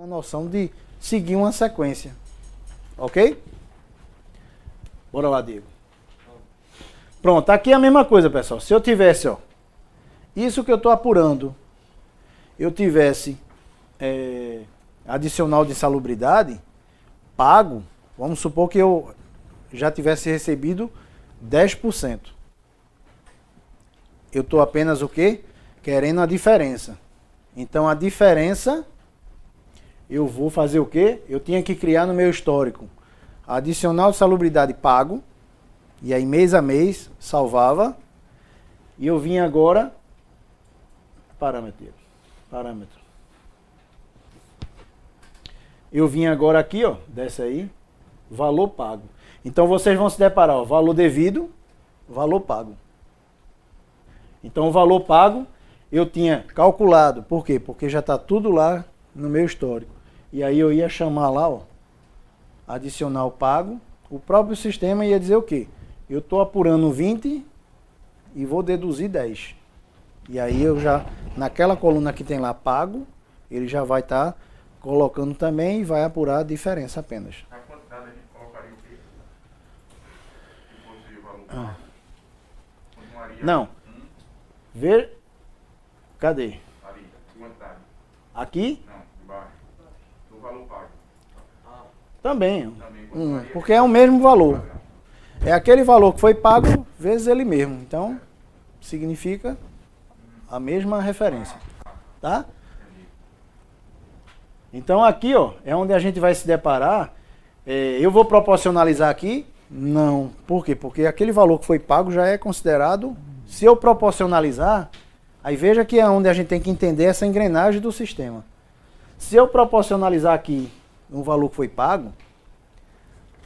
Uma noção de seguir uma sequência. Ok? Bora lá, Diego. Pronto, aqui é a mesma coisa, pessoal. Se eu tivesse, ó, isso que eu estou apurando, eu tivesse adicional de insalubridade pago, vamos supor que eu já tivesse recebido 10%. Eu estou apenas o quê? Querendo a diferença. Então a diferença, eu vou fazer o quê? Eu tinha que criar no meu histórico adicional de salubridade pago, e aí mês a mês salvava, e eu vim agora, parâmetro. Eu vim agora aqui, ó, desce aí, valor pago. Então vocês vão se deparar, ó, valor devido, valor pago. Então o valor pago eu tinha calculado, por quê? Porque já está tudo lá no meu histórico. E aí eu ia chamar lá, ó, adicional pago, o próprio sistema ia dizer o quê? Eu estou apurando 20 e vou deduzir 10. E aí eu já, naquela coluna que tem lá pago, ele já vai estar colocando também e vai apurar a diferença apenas. Na quantidade a gente colocaria o quê? Se fosse o valor pago? Continuaria? Não. Ver. Cadê? Ali, quantidade. Aqui? Não, embaixo. Do valor pago. Também. Continuaria. Porque é o mesmo valor. É aquele valor que foi pago vezes ele mesmo. Então, significa a mesma referência. Tá? Então aqui, ó, é onde a gente vai se deparar. Eu vou proporcionalizar aqui? Não. Por quê? Porque aquele valor que foi pago já é considerado. Se eu proporcionalizar, aí veja que é onde a gente tem que entender essa engrenagem do sistema. Se eu proporcionalizar aqui um valor que foi pago,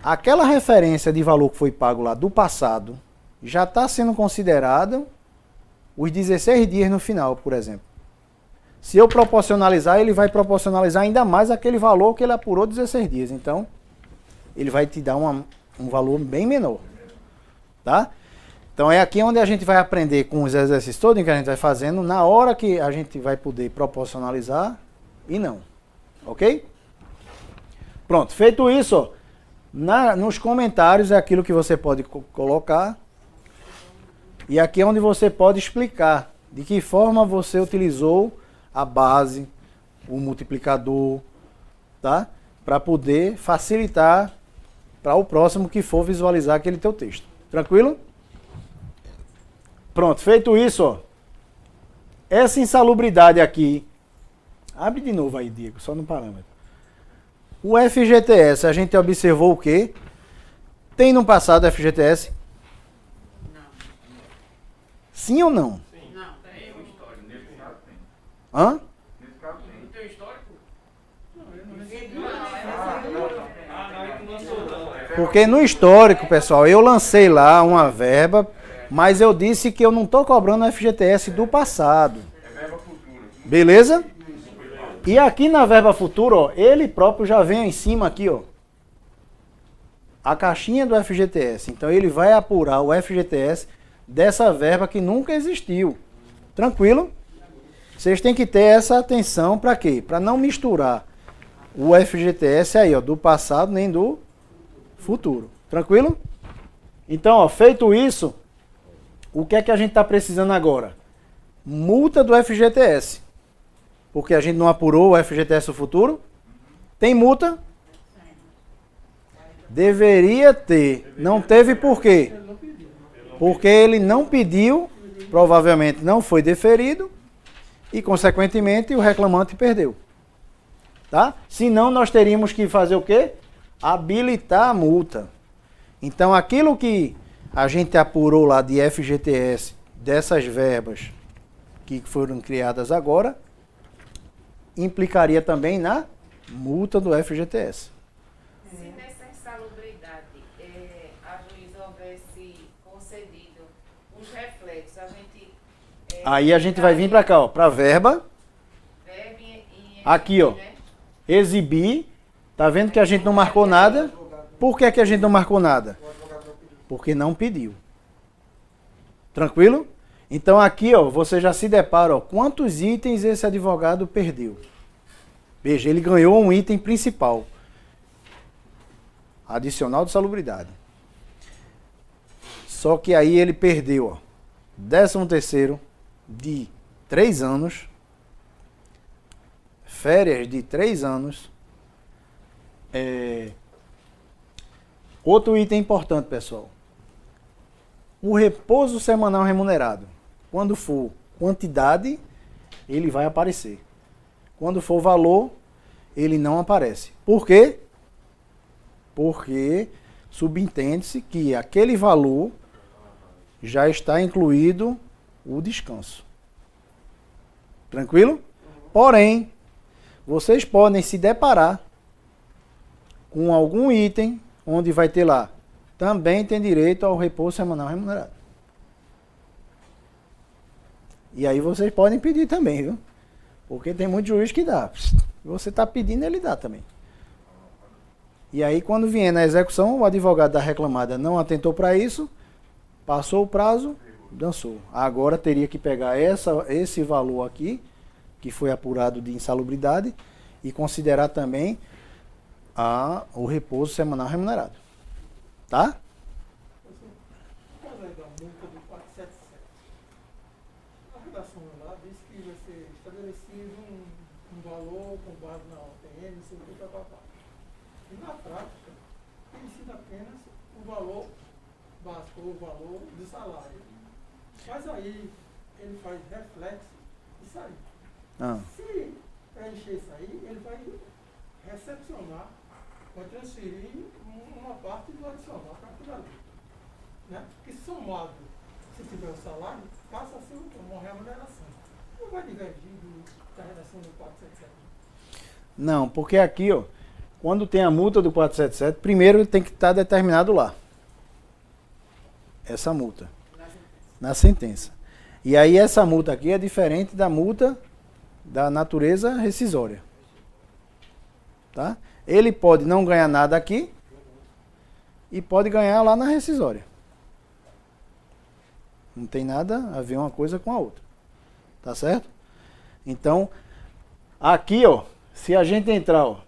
aquela referência de valor que foi pago lá do passado já está sendo considerado os 16 dias no final, por exemplo. Se eu proporcionalizar, ele vai proporcionalizar ainda mais aquele valor que ele apurou 16 dias. Então, ele vai te dar um valor bem menor. Tá? Então, é aqui onde a gente vai aprender com os exercícios todos que a gente vai fazendo, na hora que a gente vai poder proporcionalizar e não. Ok? Pronto, feito isso, ó, nos comentários é aquilo que você pode colocar. E aqui é onde você pode explicar de que forma você utilizou a base, o multiplicador, tá? Para poder facilitar para o próximo que for visualizar aquele teu texto. Tranquilo? Pronto, feito isso, ó, essa insalubridade aqui, abre de novo aí, Diego, só no parâmetro. O FGTS, a gente observou o quê? Tem no passado FGTS? Não. Sim ou não? Sim. Não, tem um histórico. Nesse caso tem. Hã? Nesse caso tem. Não tem histórico? Porque no histórico, pessoal, eu lancei lá uma verba, mas eu disse que eu não estou cobrando FGTS do passado. É verba futura. Beleza? E aqui na verba futura, ó, ele próprio já vem em cima aqui, ó, a caixinha do FGTS. Então ele vai apurar o FGTS dessa verba que nunca existiu. Tranquilo? Vocês têm que ter essa atenção para quê? Para não misturar o FGTS aí, ó, do passado nem do futuro. Tranquilo? Então, ó, feito isso, o que é que a gente está precisando agora? Multa do FGTS. Porque a gente não apurou o FGTS do futuro. Tem multa? Deveria ter. Não teve por quê? Porque ele não pediu, provavelmente não foi deferido e, consequentemente, o reclamante perdeu. Tá? Senão, nós teríamos que fazer o quê? Habilitar a multa. Então, aquilo que a gente apurou lá de FGTS, dessas verbas que foram criadas agora, implicaria também na multa do FGTS. Se nessa insalubridade a juíza houvesse concedido os reflexos, a gente... Aí a gente vai vir para cá, ó, para verba. Aqui, ó, né? exibir. Tá vendo que a gente não marcou nada? Por que que a gente não marcou nada? Porque não pediu. Tranquilo? Então aqui, ó, você já se depara, ó, quantos itens esse advogado perdeu. Veja, ele ganhou um item principal. Adicional de salubridade. Só que aí ele perdeu, ó, 13º de 3 anos, férias de 3 anos. Outro item importante, pessoal. O repouso semanal remunerado. Quando for quantidade, ele vai aparecer. Quando for valor, ele não aparece. Por quê? Porque subentende-se que aquele valor já está incluído o descanso. Tranquilo? Porém, vocês podem se deparar com algum item onde vai ter lá, também tem direito ao repouso semanal remunerado. E aí vocês podem pedir também, viu? Porque tem muito juiz que dá. Você está pedindo, ele dá também. E aí quando vier na execução, o advogado da reclamada não atentou para isso, passou o prazo, dançou. Agora teria que pegar esse valor aqui, que foi apurado de insalubridade, e considerar também o repouso semanal remunerado. Tá? Por causa da multa do 477, a redação lá diz que vai ser estabelecido um valor com base na OTN, não sei o que, papapá. E na prática, ele ensina apenas o valor básico, o valor do salário. Mas aí ele faz reflexo disso aí. Se preencher isso aí, ele vai recepcionar, vai transferir uma parte do adicional para aquilo ali. Né? Porque somado, se tiver o salário, passa a ser uma remuneração. Não vai divergir da redação do 477. Não, porque aqui, ó, quando tem a multa do 477, primeiro ele tem que estar determinado lá. Essa multa. Na sentença. E aí essa multa aqui é diferente da multa da natureza rescisória. Tá? Ele pode não ganhar nada aqui e pode ganhar lá na rescisória. Não tem nada a ver uma coisa com a outra. Tá certo? Então, aqui, ó, se a gente entrar, ó,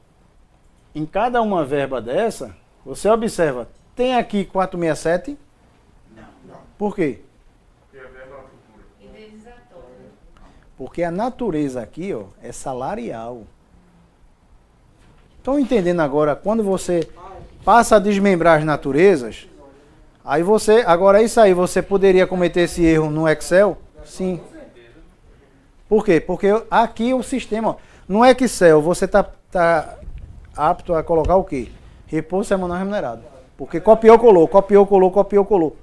em cada uma verba dessa, você observa, tem aqui 467? Não. Por quê? Porque a verba futura. Indenizatório. Porque a natureza aqui, ó, é salarial. Estão entendendo agora, quando você passa a desmembrar as naturezas, aí você, agora isso aí, você poderia cometer esse erro no Excel? Sim. Por quê? Porque aqui o sistema, ó, no Excel, você tá apto a colocar o quê? Repouso semanal remunerado. Porque copiou, colou, copiou, colou, copiou, colou.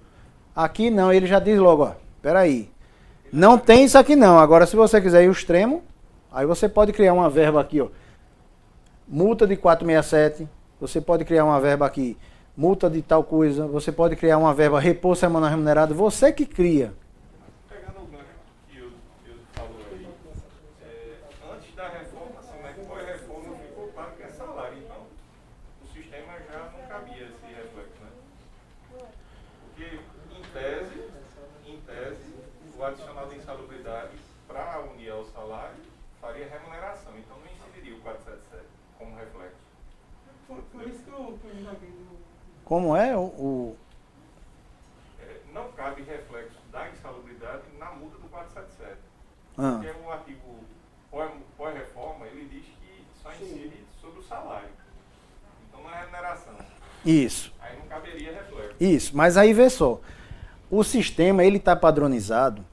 Aqui não, ele já diz logo, ó, peraí, não tem isso aqui não. Agora, se você quiser ir ao extremo, aí você pode criar uma verba aqui, ó, multa de 467, você pode criar uma verba aqui, multa de tal coisa, você pode criar uma verba repouso semanal remunerado, você que cria. Pegando o gancho que eu falou aí, antes da reforma, assim, né, foi a reforma, ficou claro que é salário, então o sistema já não cabia esse reflexo, né? Porque, em tese, o adicional de insalubridade para unir ao salário faria remuneração, então não incidiria o 477 como reflexo. Por isso que eu joguei do... Como é Não cabe reflexo da insalubridade na multa do 477. Ah. Porque o artigo pós-reforma, ele diz que só incide sobre o salário. Então não é remuneração. Isso. Aí não caberia reflexo. Isso, mas aí vê só, o sistema ele está padronizado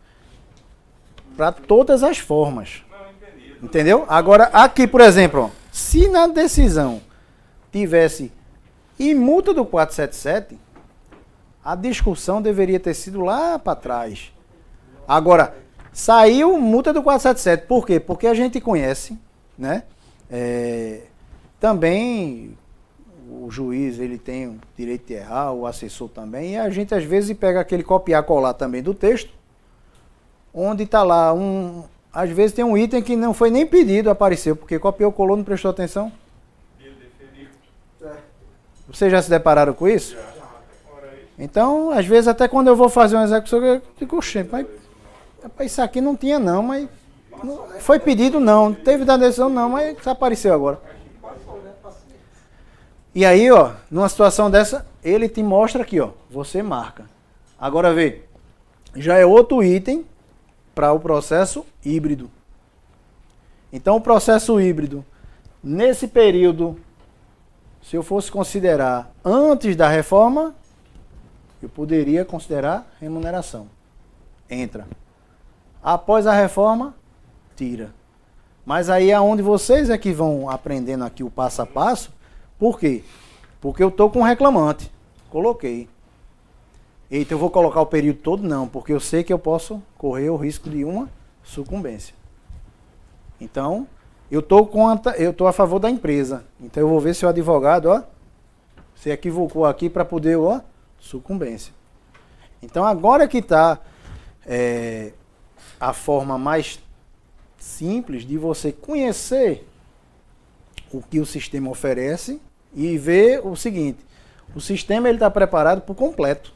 para todas as formas, Não, entendi. entendeu? Agora aqui, por exemplo, ó, se na decisão tivesse e multa do 477, a discussão deveria ter sido lá para trás. Agora, saiu multa do 477, por quê? Porque a gente conhece, né? Também o juiz ele tem o direito de errar, o assessor também, e a gente às vezes pega aquele copiar-colar também do texto, onde está lá às vezes tem um item que não foi nem pedido, apareceu, porque copiou, colou, não prestou atenção. Ele deferiu. Vocês já se depararam com isso? Já. Ora aí. Então, às vezes, até quando eu vou fazer uma execução, eu digo, oxe, mas rapaz, isso aqui não tinha não, mas Foi pedido não, teve da decisão não, mas desapareceu agora. E aí, ó, numa situação dessa, ele te mostra aqui, ó, você marca. Agora vê, já é outro item para o processo híbrido. Então o processo híbrido, nesse período, se eu fosse considerar antes da reforma, eu poderia considerar remuneração. Entra. Após a reforma, tira. Mas aí é onde vocês é que vão aprendendo aqui o passo a passo. Por quê? Porque eu estou com um reclamante. Coloquei. Eita, eu vou colocar o período todo? Não, porque eu sei que eu posso correr o risco de uma sucumbência. Então, eu estou a favor da empresa. Então eu vou ver se o advogado, ó, se equivocou aqui para poder, ó, sucumbência. Então agora que está a forma mais simples de você conhecer o que o sistema oferece e ver o seguinte, o sistema ele está preparado por completo.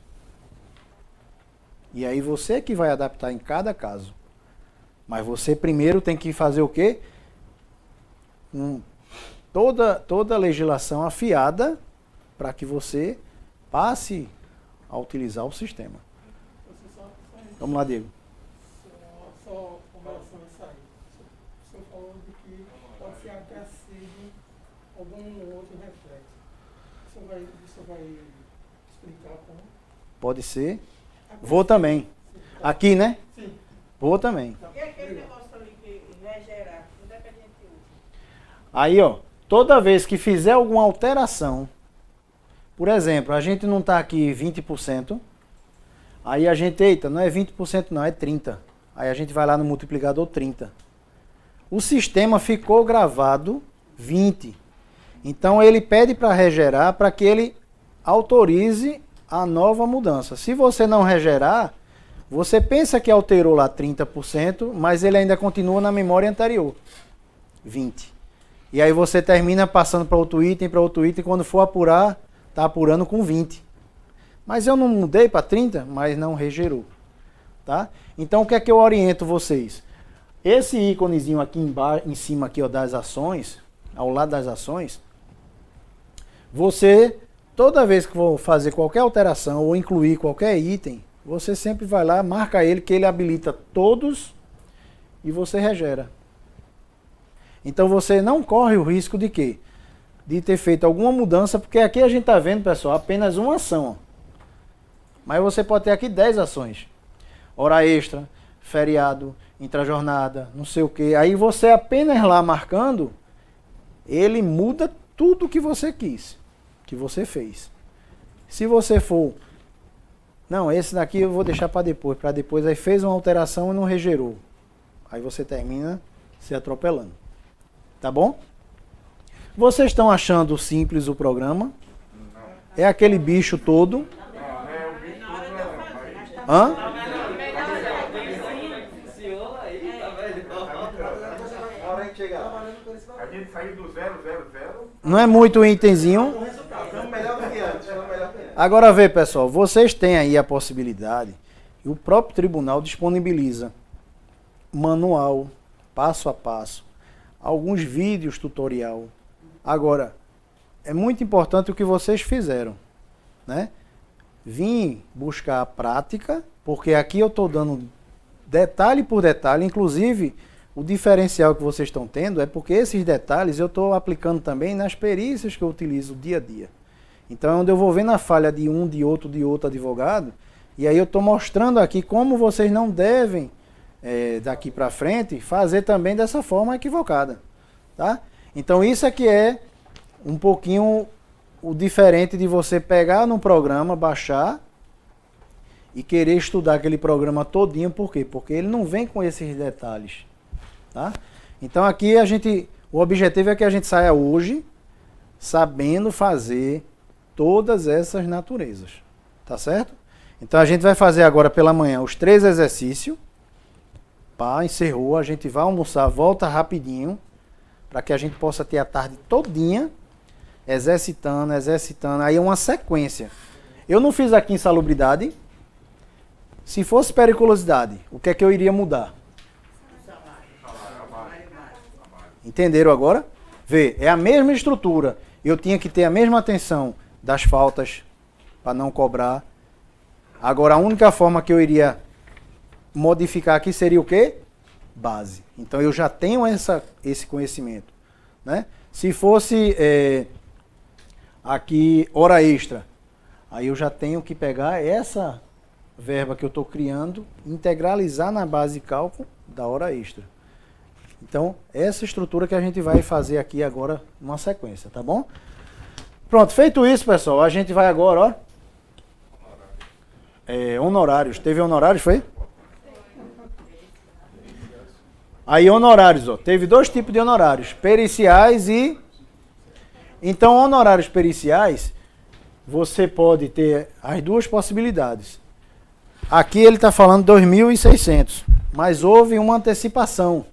E aí você que vai adaptar em cada caso. Mas você primeiro tem que fazer o quê? Toda a legislação afiada para que você passe a utilizar o sistema. Vamos lá, Diego. Só com relação a isso aí. O senhor falou de que pode ser acrescido algum outro reflexo. O senhor vai explicar como? Pode ser. Vou também. Aqui, né? Sim. Vou também. E aquele negócio ali que regerar, onde é que a gente usa? Aí, ó, toda vez que fizer alguma alteração, por exemplo, a gente não está aqui 20%, aí a gente, eita, não é 20% não, é 30%. Aí a gente vai lá no multiplicador 30. O sistema ficou gravado 20. Então ele pede para regerar para que ele autorize a nova mudança. Se você não regerar, você pensa que alterou lá 30%, mas ele ainda continua na memória anterior, 20%. E aí você termina passando para outro item, quando for apurar, está apurando com 20%. Mas eu não mudei para 30%, mas não regerou. Tá? Então o que é que eu oriento vocês? Esse íconezinho aqui embaixo, em cima aqui, ó, das ações, ao lado das ações, você, toda vez que for fazer qualquer alteração ou incluir qualquer item, você sempre vai lá, marca ele, que ele habilita todos e você regera. Então você não corre o risco de quê? De ter feito alguma mudança, porque aqui a gente está vendo, pessoal, apenas uma ação. Mas você pode ter aqui 10 ações. Hora extra, feriado, intrajornada, não sei o quê. Aí você apenas lá marcando, ele muda tudo que você quis, que você fez. Se você for, não, esse daqui eu vou deixar para depois, aí fez uma alteração e não regerou. Aí você termina se atropelando. Tá bom? Vocês estão achando simples o programa? É aquele bicho todo. Hã? A gente saiu do 000. Não é muito itemzinho. Agora vê, pessoal, vocês têm aí a possibilidade, e o próprio tribunal disponibiliza manual, passo a passo, alguns vídeos tutorial. Agora, é muito importante o que vocês fizeram, né? Vim buscar a prática, porque aqui eu estou dando detalhe por detalhe, inclusive o diferencial que vocês estão tendo é porque esses detalhes eu estou aplicando também nas perícias que eu utilizo dia a dia. Então é onde eu vou vendo a falha de um, de outro advogado, e aí eu estou mostrando aqui como vocês não devem, daqui para frente, fazer também dessa forma equivocada. Tá? Então isso aqui é um pouquinho o diferente de você pegar num programa, baixar e querer estudar aquele programa todinho. Por quê? Porque ele não vem com esses detalhes. Tá? Então aqui o objetivo é que a gente saia hoje sabendo fazer todas essas naturezas. Tá certo? Então a gente vai fazer agora pela manhã os 3 exercícios. Pá, encerrou, a gente vai almoçar, volta rapidinho, para que a gente possa ter a tarde todinha exercitando. Aí é uma sequência. Eu não fiz aqui insalubridade. Se fosse periculosidade, o que é que eu iria mudar? Entenderam agora? Vê, é a mesma estrutura. Eu tinha que ter a mesma atenção das faltas para não cobrar. Agora, a única forma que eu iria modificar aqui seria o quê? Base. Então, eu já tenho esse conhecimento. Né? Se fosse aqui hora extra, aí eu já tenho que pegar essa verba que eu estou criando, integralizar na base de cálculo da hora extra. Então, essa estrutura que a gente vai fazer aqui agora numa sequência, tá bom? Pronto, feito isso, pessoal, a gente vai agora, ó. Honorários. Teve honorários, foi? Aí, honorários, ó. Teve 2 tipos de honorários, periciais e... Então, honorários periciais, você pode ter as 2 possibilidades. Aqui ele está falando 2.600, mas houve uma antecipação.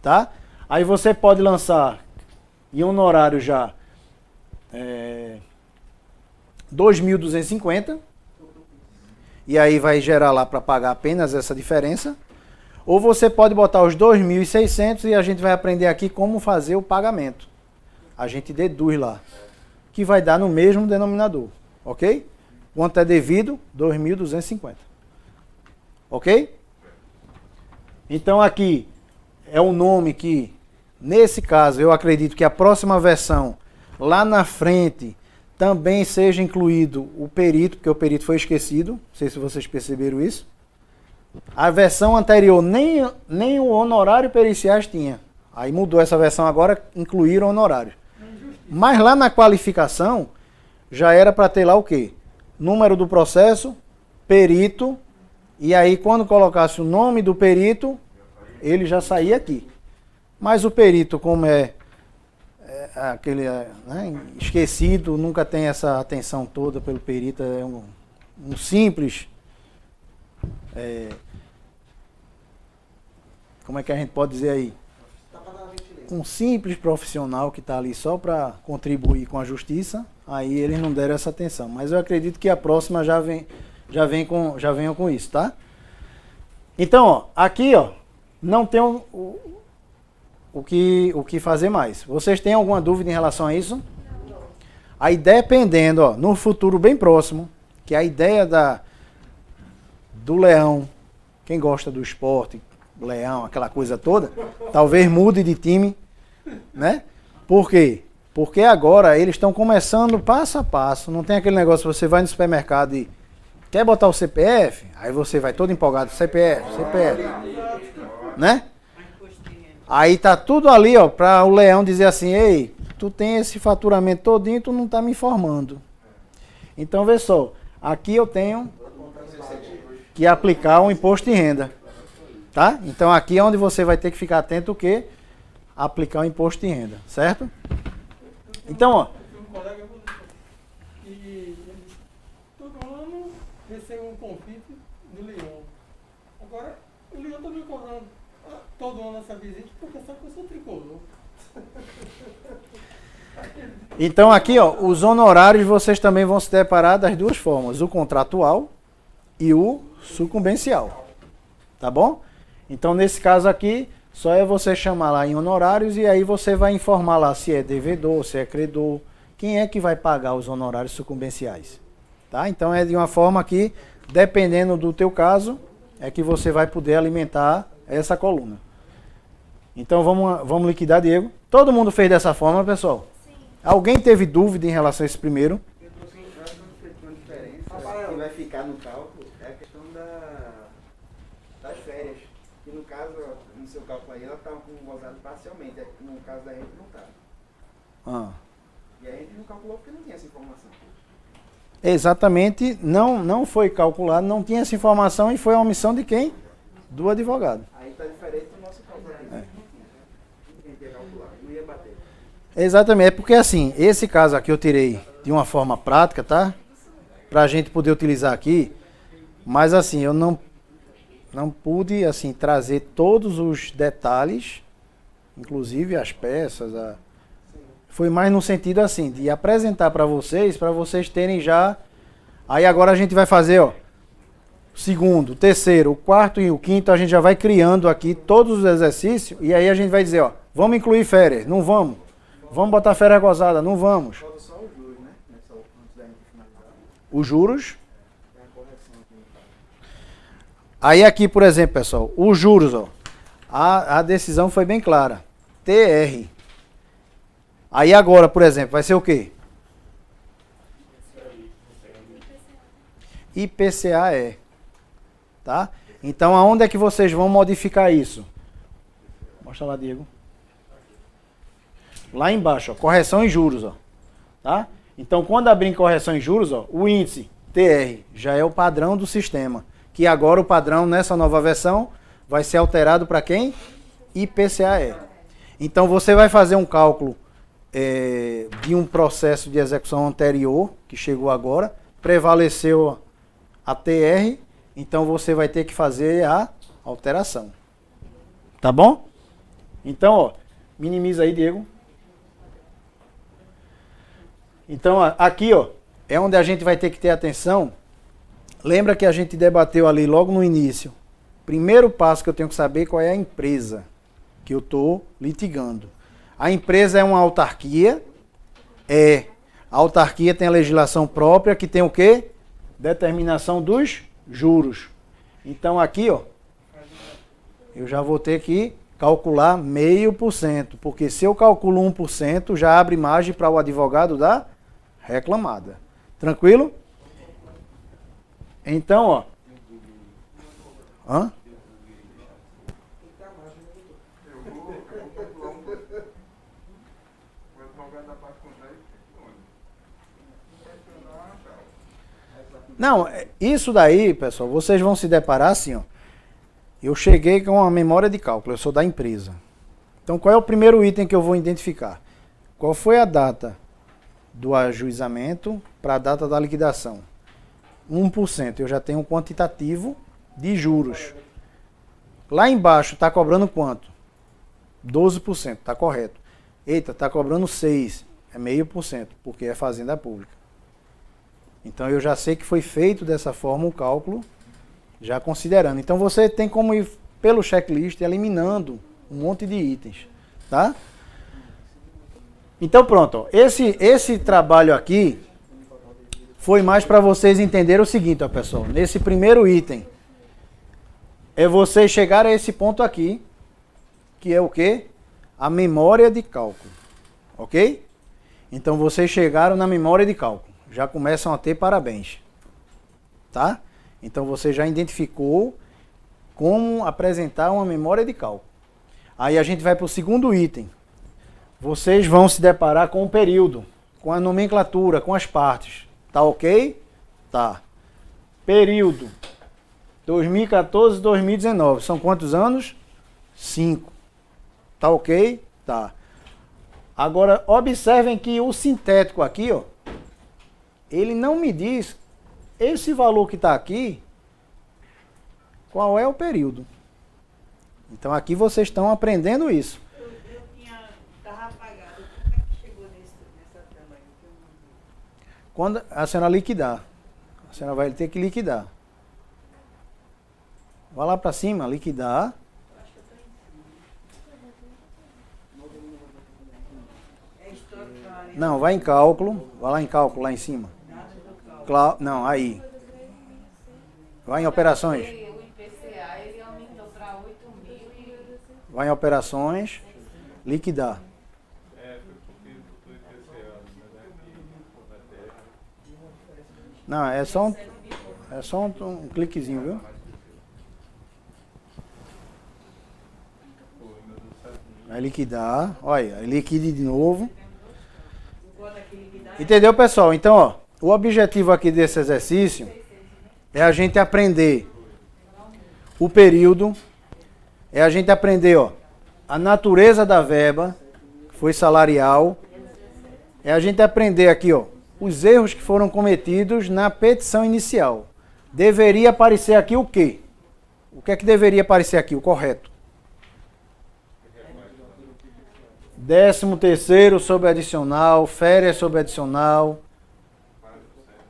Tá? Aí você pode lançar em honorário já 2.250, e aí vai gerar lá para pagar apenas essa diferença. Ou você pode botar os 2.600 e a gente vai aprender aqui como fazer o pagamento. A gente deduz lá, que vai dar no mesmo denominador, ok? Quanto é devido? 2.250. Ok? Então aqui é o nome que, nesse caso, eu acredito que a próxima versão, lá na frente, também seja incluído o perito, porque o perito foi esquecido. Não sei se vocês perceberam isso. A versão anterior, nem o honorário periciais tinha. Aí mudou essa versão agora, incluíram honorários. Mas lá na qualificação, já era para ter lá o quê? Número do processo, perito, e aí quando colocasse o nome do perito, ele já saía aqui. Mas o perito, como é aquele esquecido, nunca tem essa atenção toda pelo perito, é um simples... como é que a gente pode dizer aí? Um simples profissional que está ali só para contribuir com a justiça, aí eles não deram essa atenção. Mas eu acredito que a próxima já venham com isso, tá? Então, ó, aqui, ó, não tem o que fazer mais. Vocês têm alguma dúvida em relação a isso? Não. Aí, dependendo, ó, no futuro bem próximo, que a ideia do Leão, quem gosta do esporte, Leão, aquela coisa toda, talvez mude de time, né? Por quê? Porque agora eles estão começando passo a passo. Não tem aquele negócio, você vai no supermercado e quer botar o CPF, aí você vai todo empolgado, CPF, né? Aí tá tudo ali, ó, para o Leão dizer assim, ei, tu tem esse faturamento todinho, tu não tá me informando. Então, vê só, aqui eu tenho que aplicar um imposto de renda. Tá? Então aqui é onde você vai ter que ficar atento o quê? Aplicar o imposto de renda, certo? Então, ó. Um colega que todo ano recebe um convite do Leão. Agora, o Leão está me cobrando todo ano essa visita porque sabe que eu sou tricolor. Então aqui, ó, os honorários vocês também vão se deparar das 2 formas, o contratual e o sucumbencial. Tá bom? Então, nesse caso aqui, só é você chamar lá em honorários e aí você vai informar lá se é devedor, se é credor, quem é que vai pagar os honorários sucumbenciais. Tá? Então, é de uma forma que, dependendo do teu caso, é que você vai poder alimentar essa coluna. Então, vamos liquidar, Diego. Todo mundo fez dessa forma, pessoal? Sim. Alguém teve dúvida em relação a esse primeiro? Eu trouxe uma diferença que vai ficar no cálculo, é a questão das férias. Que no caso, no seu cálculo aí, ela está gozada parcialmente. No caso da gente não está. E a gente não calculou porque não tinha essa informação. Exatamente, não foi calculado, não tinha essa informação e foi a omissão de quem? Do advogado. Aí está diferente do nosso cálculo aqui. Não ia calcular, não ia bater. Exatamente, é porque assim, esse caso aqui eu tirei de uma forma prática, tá? Para a gente poder utilizar aqui, mas assim, eu não pude assim trazer todos os detalhes, inclusive as peças. Foi mais no sentido assim, de apresentar para vocês terem já... Aí agora a gente vai fazer, ó, segundo, o terceiro, o quarto e o quinto, a gente já vai criando aqui todos os exercícios e aí a gente vai dizer, ó, vamos incluir férias? Não vamos. Vamos botar férias gozadas? Não vamos. Falta só os juros, né? Antes da gente finalizar. Os juros. Tem a correção aqui no caso. Aí aqui, por exemplo, pessoal, os juros, ó, a decisão foi bem clara. TR. Aí agora, por exemplo, vai ser o quê? IPCAE. Tá? Então, aonde é que vocês vão modificar isso? Mostra lá, Diego. Lá embaixo, ó, correção em juros, ó. Tá? Então, quando abrir em correção em juros, ó, o índice TR já é o padrão do sistema. Que agora o padrão, nessa nova versão, vai ser alterado para quem? IPCAE. Então, você vai fazer um cálculo de um processo de execução anterior, que chegou agora, prevaleceu a TR, então você vai ter que fazer a alteração. Tá bom? Então, ó, minimiza aí, Diego. Então, aqui, ó, é onde a gente vai ter que ter atenção. Lembra que a gente debateu ali logo no início. Primeiro passo que eu tenho que saber qual é a empresa que eu estou litigando. A empresa é uma autarquia. A autarquia tem a legislação própria que tem o quê? Determinação dos juros. Então aqui, ó, eu já vou ter que calcular 0,5%, porque se eu calculo 1%, já abre margem para o advogado da reclamada. Tranquilo? Então, ó. Hã? Não, isso daí, pessoal, vocês vão se deparar assim, ó. Eu cheguei com uma memória de cálculo, eu sou da empresa. Então, qual é o primeiro item que eu vou identificar? Qual foi a data do ajuizamento para a data da liquidação? 1%, eu já tenho um quantitativo de juros. Lá embaixo está cobrando quanto? 12%, está correto. Eita, está cobrando 6%, é 0,5%, porque é fazenda pública. Então eu já sei que foi feito dessa forma o cálculo, já considerando. Então você tem como ir pelo checklist eliminando um monte de itens, tá? Então pronto, ó. Esse trabalho aqui foi mais para vocês entenderem o seguinte, ó, pessoal. Nesse primeiro item, é vocês chegarem a esse ponto aqui, que é o quê? A memória de cálculo, ok? Então vocês chegaram na memória de cálculo. Já começam a ter parabéns, tá? Então você já identificou como apresentar uma memória de cálculo. Aí a gente vai para o segundo item. Vocês vão se deparar com o período, com a nomenclatura, com as partes. Tá ok? Tá. Período 2014 e 2019. São quantos anos? 5. Tá ok? Tá. Agora observem que o sintético aqui, ó, ele não me diz esse valor que está aqui, qual é o período. Então aqui vocês estão aprendendo isso. Eu estava apagado. Como é que chegou nessa tela aí? Que eu não vi? Quando a senhora liquidar, a senhora vai ter que liquidar. Vai lá para cima, liquidar. Eu acho que eu estou em cima. É histórico. Não, vai em cálculo. Vai lá em cálculo, lá em cima. Não, aí. Vai em operações. O IPCA ele aumentou para 8.000 e... Vai em operações. Liquidar. Foi porque foi IPCA, mas aqui na terra. Não, é só um cliquezinho, viu? Vai liquidar. Olha, liquide de novo. Entendeu, pessoal? Então, ó, o objetivo aqui desse exercício é a gente aprender o período, é a gente aprender, ó, a natureza da verba, que foi salarial, é a gente aprender aqui, ó, os erros que foram cometidos na petição inicial. Deveria aparecer aqui o quê? O que é que deveria aparecer aqui? O correto. 13º sobre adicional, férias sobre adicional.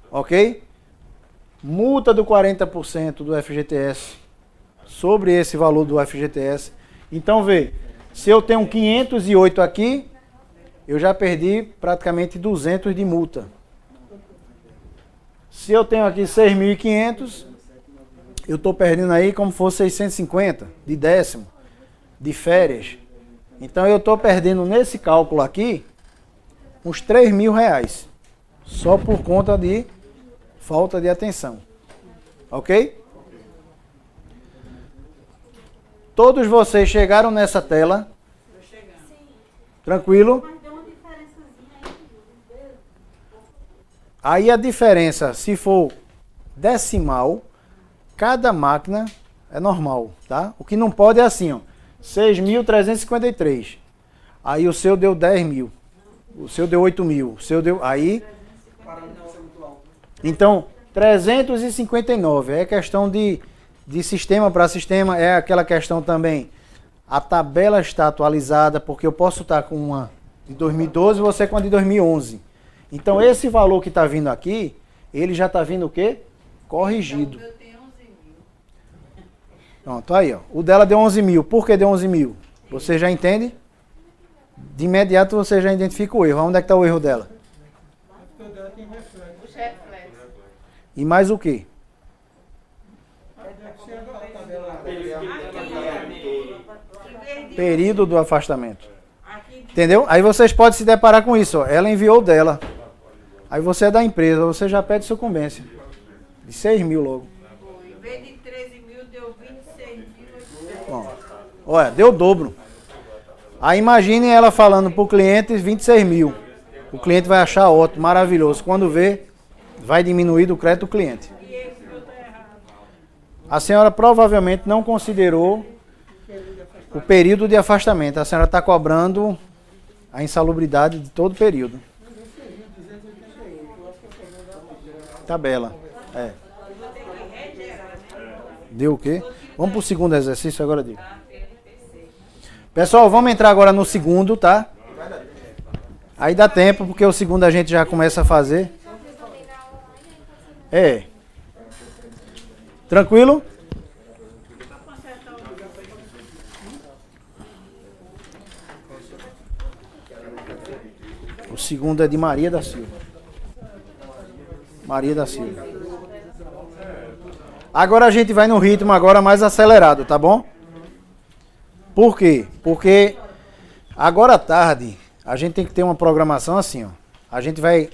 Ok? multa do 40% do FGTS sobre esse valor do FGTS. Então, vê, se eu tenho 508 aqui, eu já perdi praticamente 200 de multa. Se eu tenho aqui 6.500, eu estou perdendo aí como se fosse 650 de décimo, de férias. Então eu estou perdendo nesse cálculo aqui uns R$3.000, só por conta de falta de atenção. Ok? Todos vocês chegaram nessa tela? Tranquilo? Aí a diferença, se for decimal, cada máquina é normal, tá? O que não pode é assim, ó, 6.353. Aí o seu deu 10.000. O seu deu 8.000. O seu deu... Aí... Então, 359. É questão de sistema para sistema. É aquela questão também. A tabela está atualizada, porque eu posso estar com uma de 2012 e você com a de 2011. Então, esse valor que está vindo aqui, ele já está vindo o quê? Corrigido. Eu tenho 11.000. Pronto, aí, ó. O dela deu 11.000. Por que deu 11.000? Você já entende? De imediato você já identifica o erro. Onde é que está o erro dela? Porque o dela tem reflexo. Os reflexos. E mais o quê? Período do afastamento. Entendeu? Aí vocês podem se deparar com isso. Ó. Ela enviou o dela. Aí você é da empresa, você já pede sucumbência. De 6.000 logo. Em vez de 13.000, deu 26.000. Bom, olha, deu o dobro. Aí imagine ela falando para o cliente 26.000. O cliente vai achar ótimo, maravilhoso. Quando vê, vai diminuir do crédito do cliente. A senhora provavelmente não considerou o período de afastamento. A senhora está cobrando a insalubridade de todo o período. Tabela. É. Deu o quê? Vamos para o segundo exercício agora, digo. Pessoal, vamos entrar agora no segundo, tá? Aí dá tempo, porque o segundo a gente já começa a fazer. É. Tranquilo? O segundo é de Maria da Silva. Maria da Silva. Agora a gente vai no ritmo agora mais acelerado, tá bom? Por quê? Porque agora à tarde a gente tem que ter uma programação assim, ó. A gente vai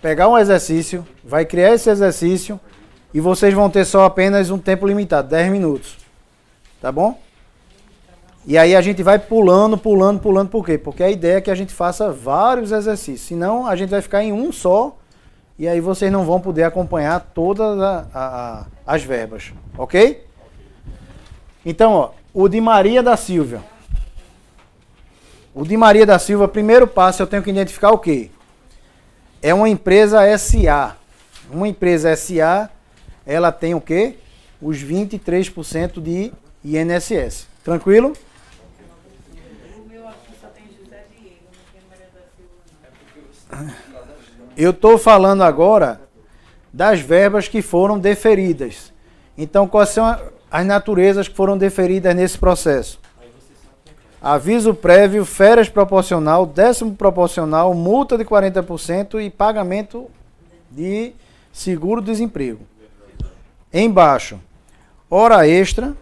pegar um exercício, vai criar esse exercício e vocês vão ter só apenas um tempo limitado, 10 minutos. Tá bom? E aí a gente vai pulando, por quê? Porque a ideia é que a gente faça vários exercícios, senão a gente vai ficar em um só e aí vocês não vão poder acompanhar todas as verbas, ok? Então, ó, o de Maria da Silva. O de Maria da Silva, primeiro passo, eu tenho que identificar o quê? É uma empresa SA. Uma empresa SA, ela tem o quê? Os 23% de INSS. Tranquilo? O meu aqui só tem José Diego, não tem Maria da Silva, não. Eu estou falando agora das verbas que foram deferidas. Então, quais são as naturezas que foram deferidas nesse processo? Aviso prévio, férias proporcional, décimo proporcional, multa de 40% e pagamento de seguro-desemprego. Embaixo, hora extra.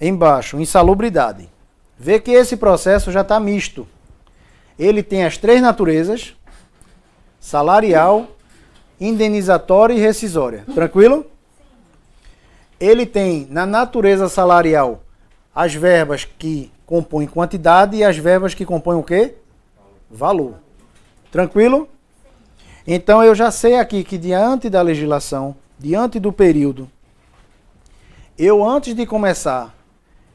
Embaixo, insalubridade. Vê que esse processo já está misto. Ele tem as três naturezas: salarial, indenizatória e rescisória. Tranquilo? Ele tem, na natureza salarial, as verbas que compõem quantidade e as verbas que compõem o quê? Valor. Tranquilo? Então eu já sei aqui que diante da legislação, diante do período, eu antes de começar,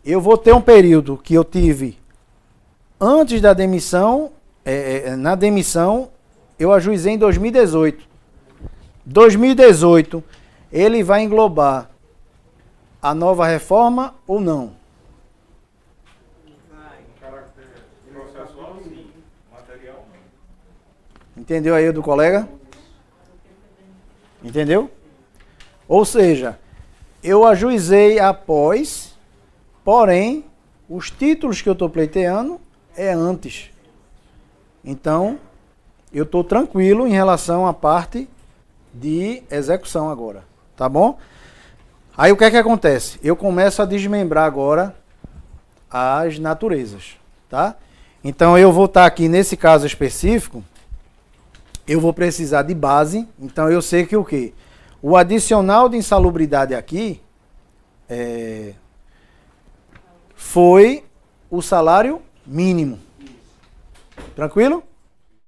eu vou ter um período que eu tive antes da demissão, na demissão, eu ajuizei em 2018. 2018, ele vai englobar a nova reforma ou não? Caráter processual, sim. Material, não. Entendeu aí do colega? Entendeu? Ou seja, eu ajuizei após, porém, os títulos que eu estou pleiteando é antes. Então, eu estou tranquilo em relação à parte de execução agora, tá bom? Aí o que é que acontece? Eu começo a desmembrar agora as naturezas, tá? Então eu vou estar aqui nesse caso específico, eu vou precisar de base, então eu sei que o quê? O adicional de insalubridade aqui foi o salário mínimo. Tranquilo?